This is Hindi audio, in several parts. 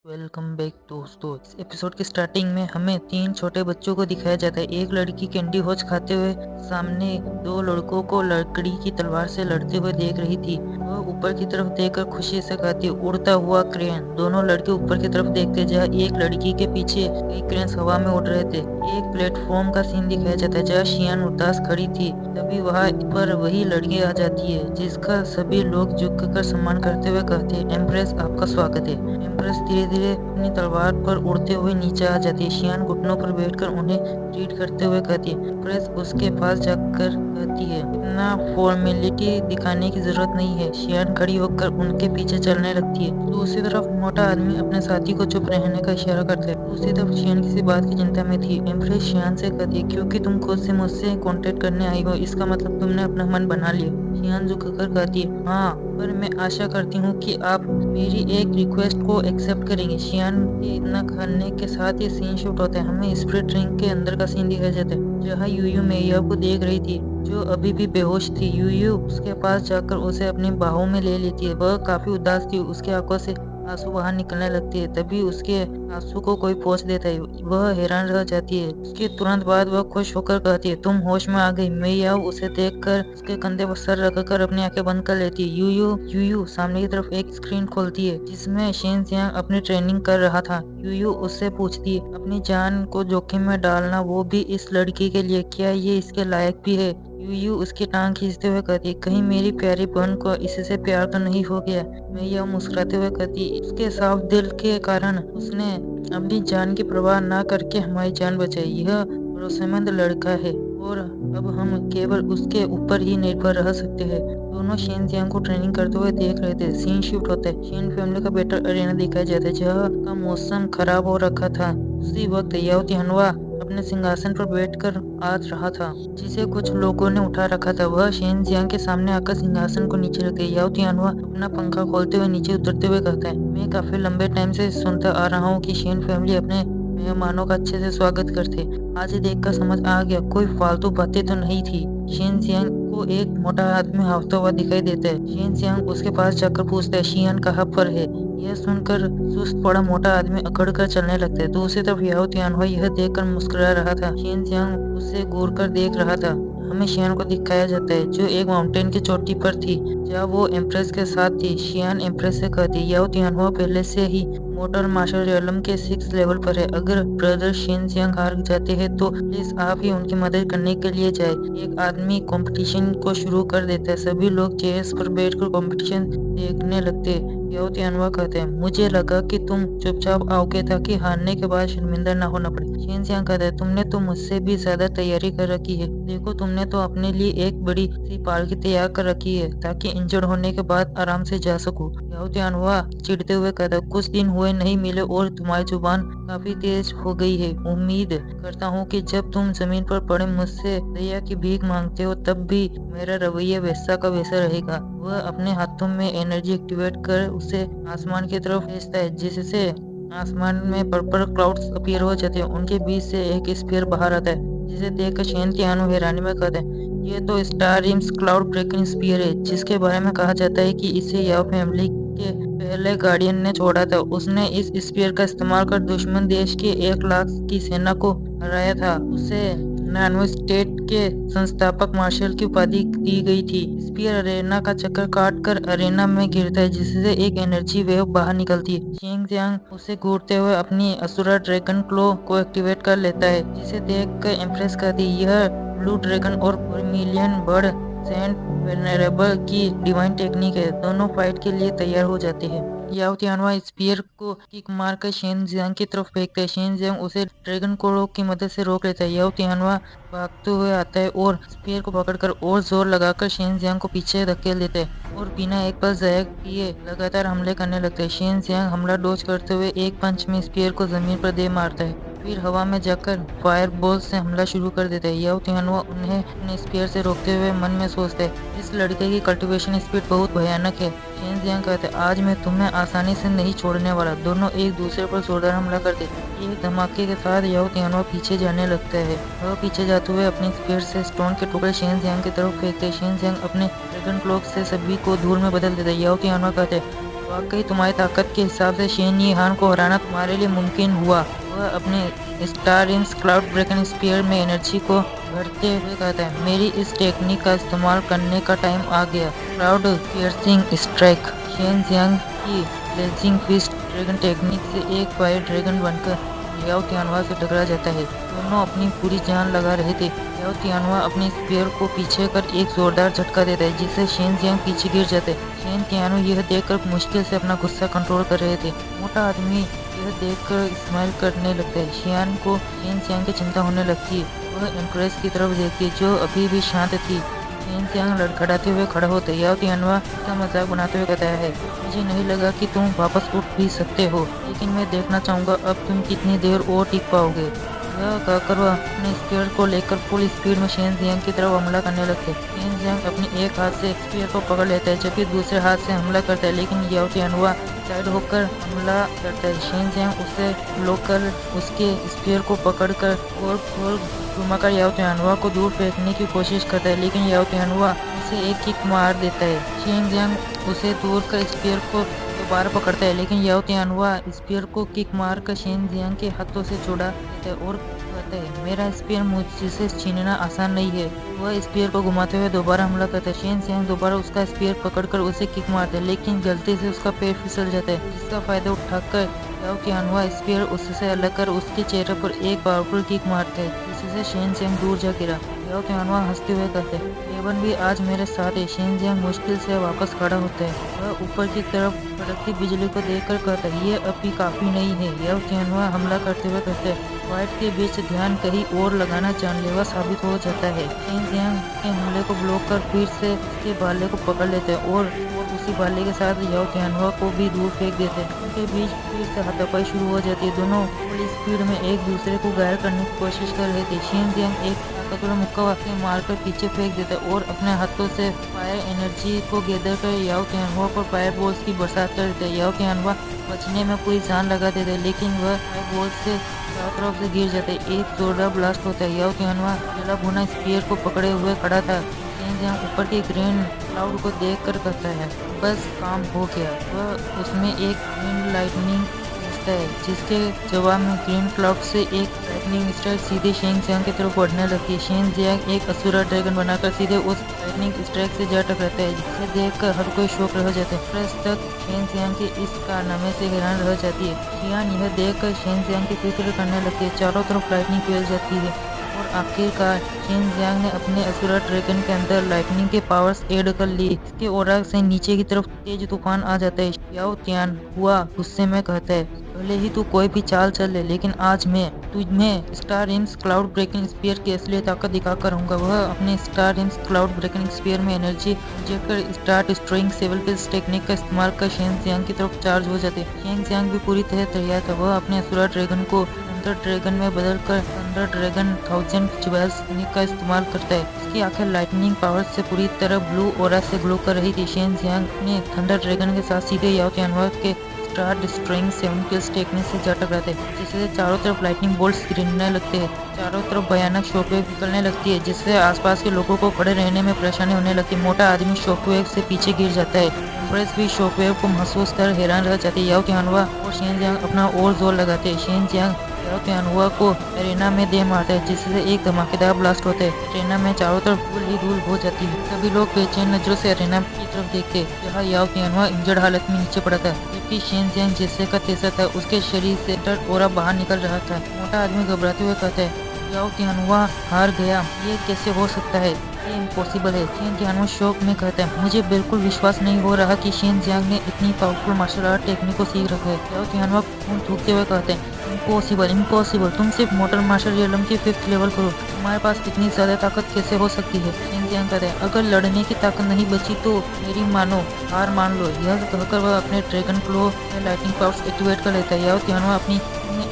वेलकम बैक दोस्तों। इस एपिसोड की स्टार्टिंग में हमें 3 छोटे बच्चों को दिखाया जाता है। एक लड़की कैंडी होज खाते हुए सामने 2 लड़कों को लकड़ी की तलवार से लड़ते हुए देख रही थी। वह ऊपर की तरफ देखकर खुशी से कहती, उड़ता हुआ क्रेन। दोनों लड़के ऊपर की तरफ देखते जहाँ एक लड़की के पीछे कई क्रेन्स हवा में उड़ रहे थे। एक प्लेटफॉर्म का सीन दिखाया जाता है जहाँ शियान उदास खड़ी थी। तभी वहाँ पर वही लड़की आ जाती है जिसका सभी लोग झुककर सम्मान करते हुए कहते हैं, एम्प्रेस आपका स्वागत है। एम्प्रेस धीरे धीरे अपनी तलवार पर उड़ते हुए नीचे आ जाती है। शियान घुटनों पर बैठकर उन्हें ट्रीट करते हुए कहती है। एम्प्रेस उसके पास जाकर कहती है, इतना फॉर्मेलिटी दिखाने की जरूरत नहीं है। शियान खड़ी होकर उनके पीछे चलने लगती है। दूसरी तरफ मोटा आदमी अपने साथी को चुप रहने का इशारा करता है। दूसरी तरफ शियान किसी बात की चिंता में थी। एम्प्रेस शियान से कहती है, क्योंकि तुम खुद से मुझसे कॉन्टेक्ट करने आई हो इसका मतलब तुमने अपना मन बना लिया। शियान झुककर कहती है, हाँ, पर मैं आशा करती हूँ कि आप मेरी एक रिक्वेस्ट को एक्सेप्ट करेंगे। शियान के इतना करने के साथ ही सीन शूट होता है। हमें स्प्रिट रिंग के अंदर का सीन दिखाया जाता है जहाँ यूयू मेया को देख रही थी जो अभी भी बेहोश थी। यूयू उसके पास जाकर उसे अपनी बाहों में ले लेती है। वह काफी उदास थी, उसकी आंखों से आंसू बाहर निकलने लगती है। तभी उसके आंसू को कोई पोंछ देता है। वह हैरान रह जाती है। उसके तुरंत बाद वह खुश होकर कहती है, तुम होश में आ गई। मेया उसे देखकर उसके कंधे पर सर रखकर अपनी आंखें बंद कर लेती है। यूयू सामने की तरफ एक स्क्रीन खोलती है जिसमें शेन जियांग अपनी ट्रेनिंग कर रहा था। यूयू उससे पूछती है, अपनी जान को जोखिम में डालना, वो भी इस लड़की के लिए, क्या ये इसके लायक भी है? यूयू उसकी टांग खींचते हुए कहती, कहीं मेरी प्यारी बहन को इससे प्यार तो नहीं हो गया? मैं यह मुस्कुराते हुए कहती, उसके साफ दिल के कारण उसने अपनी जान की परवाह न करके हमारी जान बचाई। यह भरोसेमंद लड़का है और अब हम केवल उसके ऊपर ही निर्भर रह सकते हैं। दोनों शेन जियांग को ट्रेनिंग करते हुए देख रहे थे। सीन शिफ्ट होता है। शेन फैमिली का बेटर अरेना दिखाया जाता है जहाँ का मौसम खराब हो रखा था। उसी वक्त याओ तियानवा अपने सिंहासन पर बैठकर आ रहा था जिसे कुछ लोगों ने उठा रखा था। वह शेन जियांग के सामने आकर सिंहासन को नीचे रखते। याओ तियानवा अपना पंखा खोलते हुए नीचे उतरते हुए कहता है, मैं काफी लंबे टाइम से सुनता आ रहा हूँ कि शेन फैमिली अपने मेहमानों का अच्छे से स्वागत करते। आज देखकर समझ आ गया, कोई फालतू बातें तो नहीं थी। शेन जियांग को एक मोटा आदमी हांफता हुआ दिखाई देता है। शेन जियांग उसके पास जाकर पूछता है, शियान कहाँ पर है? यह सुनकर सुस्त पड़ा मोटा आदमी अकड़ कर चलने लगता है। दूसरी तरफ याओ तियानवा यह देखकर मुस्कुरा रहा था। शेन जियांग उसे घूर कर देख रहा था। हमें शियान को दिखाया जाता है जो एक माउंटेन की चोटी पर थी जहाँ वो एम्प्रेस के साथ थी। शियान एम्प्रेस से कहती, याओ तियानवा पहले से ही मोटर मार्शल रियलम के 6 लेवल पर है। अगर ब्रदर शेन जियांग हार जाते हैं तो प्लीज आप ही उनकी मदद करने के लिए जाए। एक आदमी कंपटीशन को शुरू कर देता है। सभी लोग चेयर्स पर बैठकर कंपटीशन देखने लगते हैं। याओ तियानवा कहते हैं, मुझे लगा कि तुम चुपचाप आओगे ताकि हारने के बाद शर्मिंदा न होना पड़े। शेन जियांग कहता है, तुमने तो मुझसे भी ज्यादा तैयारी कर रखी है। देखो, तुमने तो अपने लिए एक बड़ी सी पालकी तैयार कर रखी है ताकि इंजर्ड होने के बाद आराम से जा सकूं। याओ तियानवा चिढ़ते हुए कहता है, कुछ दिन हुए नहीं मिले और तुम्हारी जुबान काफी तेज हो गई है। उम्मीद करता हूँ कि जब तुम जमीन पर पड़े मुझसे दया की भीख मांगते हो तब भी मेरा रवैया वैसा का वैसा रहेगा। वह अपने हाथों में एनर्जी एक्टिवेट कर उसे आसमान की तरफ भेजता है जिससे आसमान में पर्पल क्लाउड्स अपीयर हो जाते हैं। उनके बीच से एक स्फीयर बाहर आता है जिसे देखकर शेन तियानो हैरानी में कहते हैं, ये तो star rims cloud breaking spear है जिसके बारे में कहा जाता है कि इसे याओ फैमिली के पहले गार्डियन ने छोड़ा था। उसने इस स्पीयर का इस्तेमाल कर दुश्मन देश के 1 लाख की सेना को हराया था। उसे नानो स्टेट के संस्थापक मार्शल की उपाधि दी गई थी। स्पीयर अरेना का चक्कर काट कर अरेना में गिरता है जिससे एक एनर्जी वेव बाहर निकलती है। शेन जियांग उसे घूरते हुए अपनी असुरा ड्रैगन क्लो को एक्टिवेट कर लेता है जिसे देखकर इम्प्रेस करती है। यह ब्लू ड्रैगन और वर्मिलियन बर्ड सेंट वेनरेबल की डिवाइन टेक्निक है। दोनों फाइट के लिए तैयार हो जाते हैं। याओ तियानवा स्पीयर को किक मारकर शेन जियांग की तरफ फेंकता है। शेन जियांग उसे ड्रैगन कोरो की मदद से रोक लेता है। याओ तियानवा भागते हुए आता है और स्पीयर को पकड़कर और जोर लगाकर शेन जियांग को पीछे धकेल देता है और बिना एक पल ज़ाया किए लगातार हमले करने लगता है। शेन जियांग हमला डॉज करते हुए एक पंच में स्पीयर को जमीन पर दे मारता है, फिर हवा में जाकर फायर बॉल से हमला शुरू कर देता है। याओ तियानवा उन्हें अपने स्पीयर से रोकते हुए मन में सोचता है, इस लड़के की कल्टीवेशन स्पीड बहुत भयानक है। शेन जियांग कहते हैं, आज मैं तुम्हें आसानी से नहीं छोड़ने वाला। दोनों एक दूसरे पर जोरदार हमला करते हैं। एक धमाके के साथ याओ तियानवा पीछे जाने लगता है। वह पीछे जाते हुए अपनी स्पीड से स्टोन के टुकड़े शेन जियांग की तरफ फेंकते हैं। शेन जियांग अपने ड्रैगन क्लॉक से सभी को धूल में बदल देता है। याओ तियानवा कहते हैं, वाकई तुम्हारी ताकत के हिसाब से शेन यीहान को हराना तुम्हारे लिए मुमकिन हुआ। वह अपने स्टार इंस क्लाउड ब्रेकिंग स्पीयर में एनर्जी को भरते हुए कहता है, मेरी इस टेक्निक का इस्तेमाल करने का टाइम आ गया। Cloud piercing strike. Shane Jiang की ब्लेजिंग फिस्ट ड्रैगन टेक्निक से एक फायर ड्रैगन बनकर लियाओ तियानवा से टकरा जाता है। दोनों अपनी पूरी जान लगा रहे थे। लियाओ तियानवा अपने स्पीयर को पीछे कर एक जोरदार झटका देता है, जिससे शेन जियांग पीछे गिर जाते हैं। शेन तियानो यह देखकर मुश्किल से अपना गुस्सा कंट्रोल कर रहे थे। मोटा आदमी यह देखकर स्माइल करने लगता है। शियान को शेन जियांग की चिंता होने लगती है। वह एम्प्रेस की तरफ देखती है, जो अभी भी शांत थी। शेन जियांग लड़खड़ाते हुए खड़ा होता है। लियाओ तियानवा इसका मजाक बनाते हुए कहता है, मुझे नहीं लगा कि तुम वापस उठ भी सकते हो, लेकिन मैं देखना चाहूंगा अब तुम कितनी देर और टिक पाओगे। यह कहकर वह अपने स्पीयर को लेकर फुल स्पीड में शेन जियांग की तरफ हमला करने लगते हैं। शेन जियांग अपने एक हाथ से स्पीयर को पकड़ लेता है, जबकि दूसरे हाथ से हमला करता है, लेकिन लियाओ तियानवा साइड होकर हमला करता है। शेन जियांग उसे ब्लॉक कर उसके स्पीयर को पकड़कर गोल घुमाकर लियाओ तियानवा को दूर फेंकने की कोशिश करता है, लेकिन लियाओ तियानवा उसे एक किक मार देता है। शेन जियांग उसे दूर कर स्पीयर को दोबारा पकड़ता है, लेकिन लियाओ तियानवा स्पीयर को किक मार कर शेन जियांग के हाथों से छुड़ा देता है और कहता है, मेरा स्पीयर मुझसे छीनना आसान नहीं है। वह स्पीयर को घुमाते हुए दोबारा हमला करता है। शेन जियांग दोबारा उसका स्पीयर पकड़कर उसे किक मारता है, लेकिन गलती से उसका पैर फिसल जाता है, जिसका फायदा उठाकर लियाओ तियानवा स्पीयर उससे अलग कर उसके चेहरे पर एक पावरफुल किक मारता है, जिससे शेन जियांग दूर जा गिरा। लियाओ तियानवा हंसते हुए कहते हैं, लेवन भी आज मेरे साथ है। शेन जियांग मुश्किल से वापस खड़ा होता है। वह ऊपर की तरफ कड़कती बिजली को देखकर कहता है, ये अभी काफी नहीं है। लियाओ तियानवा हमला करते हुए कहते हैं, वाइट के बीच ध्यान कहीं और लगाना जानलेवा साबित हो जाता है। शेन जियांग के हमले को ब्लॉक कर फिर से उसके भाले को पकड़ लेते हैं और उसी भाले के साथ लियाओ तियानवा को भी दूर फेंक देते हैं। उनके बीच फिर से हाथापाई शुरू हो जाती है। दोनों फुल स्पीड में एक दूसरे को घायल करने की कोशिश कर रहे थे। शेन जियांग एक ताकतवर मुक्का से मारकर पीछे फेंक देता है और अपने हाथों से फायर एनर्जी को गैदर कर लियाओ तियानवा पर फायर बॉल्स की बरसात कर देते हैं। लियाओ तियानवा बचने में पूरी जान लगा देते हैं, लेकिन वह फायर बॉल्स से चारों तरफ से गिर जाते हैं। एक जोरदार ब्लास्ट होता है। लियाओ तियानवा जला भुना स्पीयर को पकड़े हुए खड़ा था। शेन जियांग ऊपर के ग्रीन क्लाउड को देखकर कहता है, बस काम हो गया। वह उसमें एक ग्रीन लाइटनिंग भेजता है, जिसके जवाब में ग्रीन क्लाउड से एक लाइटनिंग स्ट्राइक सीधे शेन जियांग की तरफ बढ़ने लगती है। शेन जियांग एक असुरा ड्रैगन बनाकर सीधे उस लाइटनिंग स्ट्राइक से जा टकराता है, जिसे देखकर हर कोई शौक रह जाता है। प्रेस तक शेन जियांग के इस कारनामे से हैरान रह जाती है। शियान यह देखकर शेन जियांग की फिक्र करने लगती है। चारों तरफ लाइटनिंग फैल जाती है और आखिरकार शेन जियांग ने अपने असुरा ड्रैगन के अंदर लाइटनिंग के पावर्स ऐड कर ली। इसके ओरा से नीचे की तरफ तेज तूफान आ जाता है। लियाओ तियानवा गुस्से में कहता है, भले ही तू कोई भी चाल चल ले, लेकिन आज मैं तुझमें स्टार इंस क्लाउड ब्रेकिंग स्पीयर की असली ताकत दिखाकर रहूंगा। वह अपने स्टार इंस क्लाउड ब्रेकिंग स्पीयर में एनर्जी इंजेक्ट स्टार डिस्ट्रॉइंग सेवल फिल्स टेक्निक का इस्तेमाल कर शेन जियांग की तरफ चार्ज हो जाते। शेन जियांग भी पूरी तरह तैयार था। वह अपने असुरा ड्रैगन को थंडर ड्रैगन में बदलकर थंडर ड्रैगन 1000 ज्वेल्स टेक्निक का इस्तेमाल करता है। उसकी आंखें लाइटनिंग पावर से पूरी तरह ब्लू ओरा से ग्लो कर रही थी। शेन जियांग ने थंडर ड्रैगन के साथ सीधे लियाओ तियानवा के स्टार डिस्ट्रॉइंग 7 किल्स टेक्निक से जा टकराते हैं, जिससे चारों तरफ लाइटनिंग बोल्ट्स गिरने लगते हैं। चारों तरफ भयानक शॉकवेव निकलने लगती है, जिससे आसपास के लोगों को खड़े रहने में परेशानी होने लगती है। मोटा आदमी शॉकवेव से पीछे गिर जाता है। एम्प्रेस भी शॉकवेव को महसूस कर हैरान रह जाती है। लियाओ तियानवा और शेन जियांग अपना और जोर लगाते हैं। शेन जियांग लियाओ तियानवा को एरेना में दे मारता है, जिससे एक धमाकेदार ब्लास्ट होता है। एरेना में चारों तरफ धूल ही धूल हो जाती है। सभी लोग बेचैन नजरों से एरेना की तरफ देखते हैं, जहाँ लियाओ तियानवा इंजर्ड हालत में नीचे पड़ा था, जबकि शेन जियांग जैसे का तैसा था, उसके शरीर से डर ओरा बाहर निकल रहा था। मोटा आदमी घबराते हुए कहता है, लियाओ तियानवा हार गया, ये कैसे हो सकता है, ये इम्पॉसिबल है। शेन जियांग शौक में कहता है, मुझे बिल्कुल विश्वास नहीं हो रहा कि शेन जियांग ने इतनी पावरफुल मार्शल आर्ट टेक्निक को सीख रखा है। लियाओ तियानवा खून थूकते हुए कहते हैं, इम्पॉसिबल इम्पॉसिबल, तुम सिर्फ मोटर मार्शल रियलम के 5th लेवल करो, तुम्हारे पास इतनी ज्यादा ताकत कैसे हो सकती है। शेन जियांग कहते हैं, अगर लड़ने की ताकत नहीं बची तो मेरी मानो, हार मान लो। यह कहकर वह अपने ड्रैगन क्लो में लाइटनिंग पावर्स एक्टिवेट कर लेता है। लियाओ तियानवा अपनी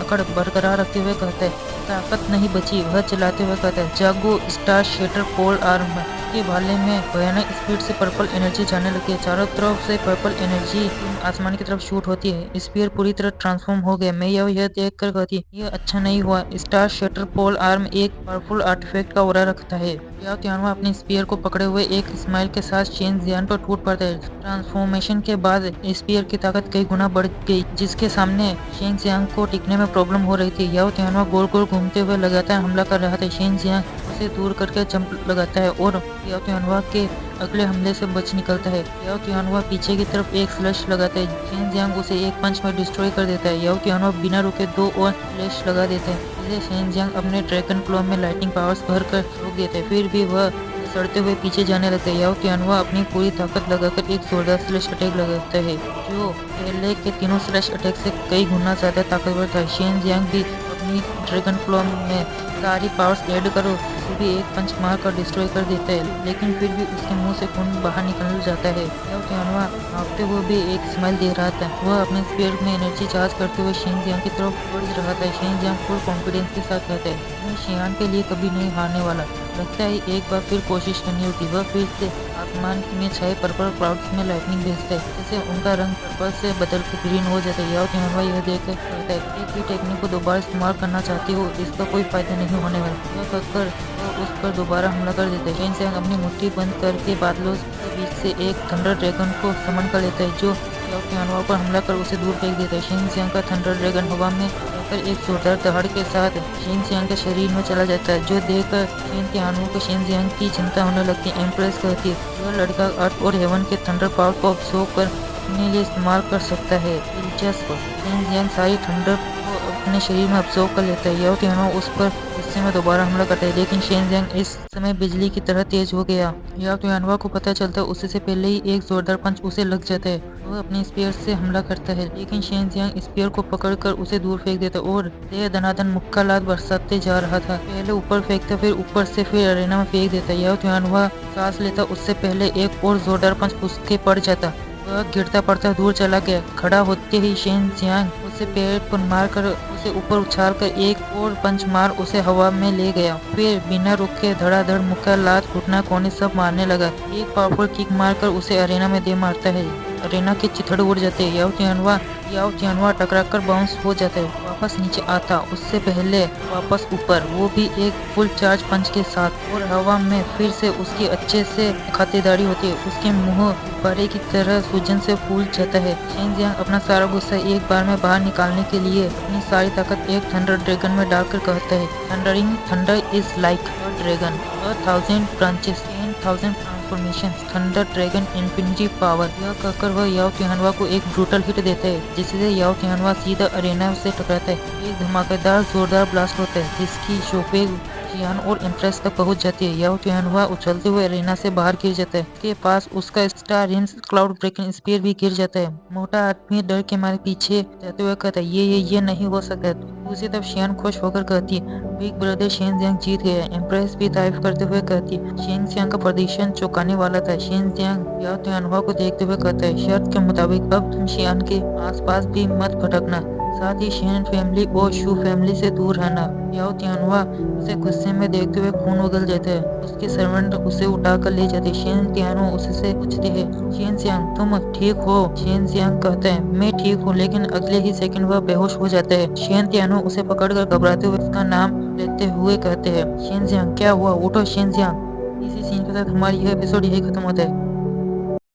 अकड़ बरकरार रखते हुए कहता है, ताकत नहीं बची। वह चलाते हुए कहता है, जागो स्टार शेटर पोल आर्म। उसके भाले में भयानक स्पीड से पर्पल एनर्जी जाने लगती है। चारों तरफ से पर्पल एनर्जी आसमान की तरफ शूट होती है। स्पीयर पूरी तरह ट्रांसफॉर्म हो गया। मैं यह देख कर कहती यह अच्छा नहीं हुआ। स्टार शटर पोल आर्म एक पावरफुल आर्टिफैक्ट का ऑरा रखता है। याओ तियानवा अपने स्पीयर को पकड़े हुए एक स्माइल के साथ शेन जियान पर टूट पड़ता है। ट्रांसफॉर्मेशन के बाद स्पीयर की ताकत कई गुना बढ़ गई, जिसके सामने शेन जियांग को टिकने में प्रॉब्लम हो रही थी। याओ तियानवा गोल गोल घूमते हुए लगातार हमला कर रहा था। शेन जियांग उसे दूर करके जंप लगाता है और याओ तियानवा के अगले हमले से बच निकलता है। याओ तियानवा पीछे की तरफ एक स्लैश लगाता है। शेन जियांग उसे एक पंच में डिस्ट्रॉय कर देता है। याओ तियानवा बिना रुके 2 और स्लैश लगा देता है, जिसे शेन जियांग अपने ड्रैगन क्लॉ में लाइटिंग पावर्स भर कर रोक देता है। फिर भी वह सड़ते हुए पीछे जाने लगता है। याओ तियानवा अपनी पूरी ताकत लगाकर एक जोरदार स्लैश अटैक लगाता है, जो पहले के तीनों स्लैश अटैक से कई गुना ज्यादा ताकतवर था। शेन जियांग भी अपनी ड्रैगन क्लॉ में सारी पावर्स ऐड कर उसे भी एक पंच मार कर डिस्ट्रॉय कर देता है, लेकिन फिर भी उसके मुंह से खून बाहर निकल जाता है। याओ तियानवा भागते हुए भी एक स्माइल दे रहा था। वह अपने स्पीयर में एनर्जी चार्ज करते हुए शेन जियांग की तरफ बढ़ रहा था। शेन जियांग फुल कॉन्फिडेंस के साथ कहता है, मैं शियान के लिए कभी नहीं हारने वाला। लगता है एक बार फिर कोशिश करनी होगी। वह फिर से आसमान में छाए पर्पल क्लाउड्स में लाइटनिंग भेजता है, जिससे उनका रंग पर्पल से बदल कर ग्रीन हो जाता है। याओ तियानवा यह देखकर कहता है, एक ही टेक्निक को दोबारा इस्तेमाल करना चाहती हो, इसका कोई फायदा नहीं होने वाला। यह कहकर वो उस पर दोबारा हमला कर देता है। शेन जियांग अपनी मुट्ठी बंद करके बादलों के बीच से एक थंडर ड्रैगन को समन कर लेता है, जो याओ तियानवा पर हमला कर उसे दूर फेंक देता है। शेन जियांग का थंडर ड्रैगन हवा में एक जोरदार दहाड़ के साथ शेन जियांग के शरीर में चला जाता है, जो देखकर शेन तियानवा को शेन जियांग की चिंता होने लगती है। एम्प्रेस कहती है, यह लड़का अर्थ और हेवन के थंडर पावर को अब्सॉर्ब कर अपने लिए इस्तेमाल कर सकता है। दिलचस्प। शेन जियांग सारी थंडर को अपने शरीर में अब्सॉर्ब कर लेता है। याओ तियानवा उस पर गुस्से में दोबारा हमला करता है, लेकिन शेन जियांग इस समय बिजली की तरह तेज हो गया। याओ तियानवा को पता चलता है उससे पहले ही एक जोरदार पंच उसे लग जाता है। वह अपने स्पीयर से हमला करता है, लेकिन शेन जियांग स्पीयर को पकड़कर उसे दूर फेंक देता है और दनादन मुक्का लात बरसाते जा रहा था। पहले ऊपर फेंकता, फिर ऊपर से, फिर अरेना में फेंक देता। याओ तियानवा सांस लेता, उससे पहले एक और जोरदार पंच उसके पड़ जाता। वह गिरता पड़ता दूर चला गया। खड़ा होते ही शेन जियांग उसे पैर पर मारकर उसे ऊपर उछालकर एक और पंच मार उसे हवा में ले गया। फिर बिना रुके धड़ाधड़ मुक्का लात घुटना कोने सब मारने लगा। एक पावरफुल किक मारकर उसे अरेना में दे मारता है। अरेना के चिथड़े उड़ जाते हैं। याओ तियानवा टकराकर बाउंस हो जाता है, वापस नीचे आता, उससे पहले वापस ऊपर, वो भी एक फुल चार्ज पंच के साथ, और हवा में फिर से उसकी अच्छे से खातिरदारी होती है। उसके मुंह गुब्बारे की तरह सूजन से फूल जाता है। शेन जियांग अपना सारा गुस्सा एक बार में बाहर निकालने के लिए अपनी सारी ताकत एक थंडर ड्रैगन में डालकर कहता है, thundering thunder is like a dragon, 1000 branches, 10,000 transformation, thunder dragon infinity power. यह कहकर वह याओ तियानवा को एक ब्रूटल हिट देता है, जिससे याओ तियानवा सीधा अरेना से टकराता है। एक धमाकेदार जोरदार ब्लास्ट होता है, जिसकी शोफे जियान और इम्प्रेस तक पहुंच जाती है। याओ तियानवा उछलते हुए अरेना से बाहर गिर जाता है। उसके पास उसका star range cloud breaking spear भी गिर जाता है। मोटा आदमी डर के मारे पीछे जाते हुए कहता है, ये नहीं हो सकता। दूसरी तरफ शियान खुश होकर कहती है, बिग ब्रदर शेन जियांग जीत गया। इम्प्रेस भी तारीफ करते हुए कहती है, शेन जियांग का प्रदर्शन चौंकाने वाला था। शेन जियांग याओ तियानवा को देखते हुए कहता है, शर्त के मुताबिक अब तुम शियान के आसपास भी मत भटकना, साथ ही शेन फैमिली और शू फैमिली से दूर रहना। याओ तियानवा उसे गुस्से में देखते हुए खून उगल जाता है। उसके सर्वेंट उसे उठाकर ले जाते। शेन तियानवा उससे पूछते हैं, शेन जियांग तुम ठीक हो? शेन जियांग कहता है, मैं ठीक हूँ, लेकिन अगले ही सेकंड वह बेहोश हो जाता है। शेन तियानवा उसे पकड़कर घबराते हुए उसका नाम लेते हुए कहते हैं, शेन जियांग क्या हुआ, उठो शेन जियांग। इसी सीन के साथ हमारी यह एपिसोड यही खत्म होता है।